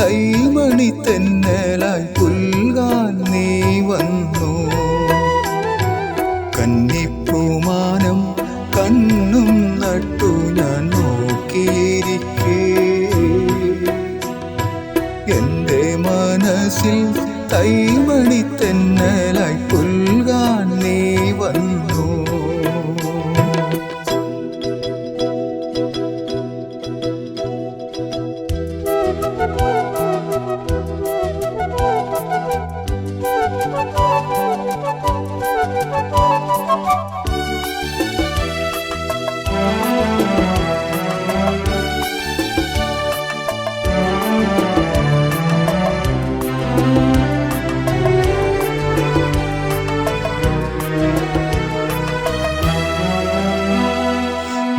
കൈമണി തെന്നലായി പുൽകാൻ നീ വന്നു. കന്നിപ്പൂമാനം കണ്ണും നട്ടു ഞാൻ നോക്കിയിരിക്കേ, എന്റെ മനസ്സിൽ കൈമണി തെന്നലായി പുൽകാൻ നീ വന്നു.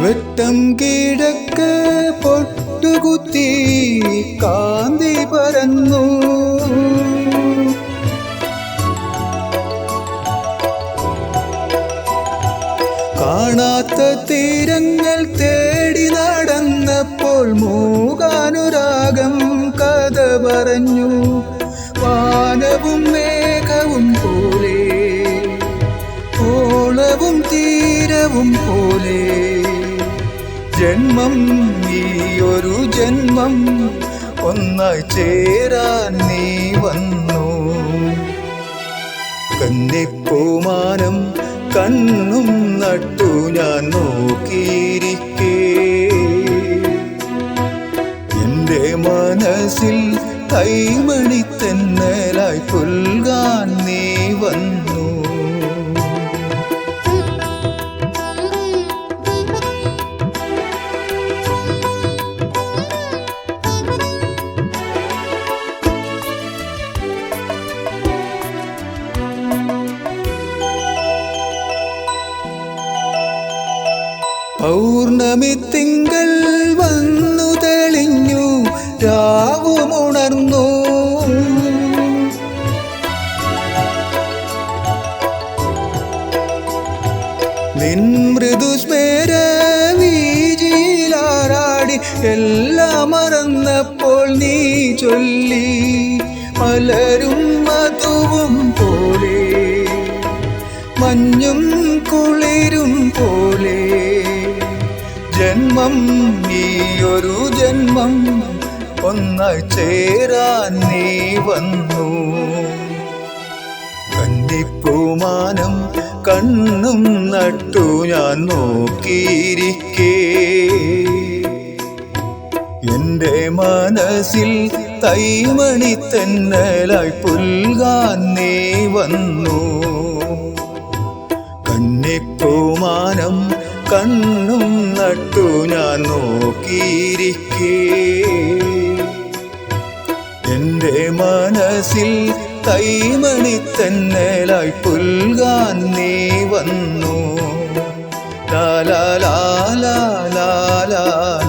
വെട്ടം കിഴക്ക് പൊട്ടുകുത്തി കാന്തി പരന്നു. കാണാത്ത തീരങ്ങൾ തേടി നടന്നപ്പോൾ മൂകാനുരാഗം കഥ പറഞ്ഞു. വാനവും മേഘവും പോലെ, ഓളവും തീരവും പോലെ, ജന്മം നീയൊരു ജന്മം ഒന്നായി ചേരാൻ നീ വന്നു. കന്നിപ്പൂമാനം കണ്ണും നട്ടു ഞാൻ നോക്കിയിരിക്കേ, എന്റെ മനസ്സിൽ കൈമണി തെന്നലായി പുൽകാൻ നീ വന്നു. പൗർണമി തിങ്കൾ വന്നു തെളിഞ്ഞു, രാവുമുണർന്നു. നിൻ മൃദുസ്മേര വീജിയിലാറാടി എല്ലാം മറന്നപ്പോൾ നീ ചൊല്ലി, മലരും മധുവും പോലെ, മഞ്ഞും കുളിരും പോലെ, ജന്മം നീയൊരു ജന്മം ഒന്നായി ചേരാൻ നീ വന്നു. കന്നിപ്പൂമാനം കണ്ണും നട്ടു ഞാൻ നോക്കിയിരിക്കേ, എന്റെ മനസ്സിൽ കൈമണി തെന്നലായി പുൽകാൻ നീ വന്നു. കന്നിപ്പൂമാനം കണ്ണും നട്ടു ഞാൻ നോക്കിയിരിക്കേ, എന്റെ മനസ്സിൽ കൈമണി തെന്നലായി പുൽകാൻ നീ വന്നു. ലാ ലാ ലാ ലാ ലാ.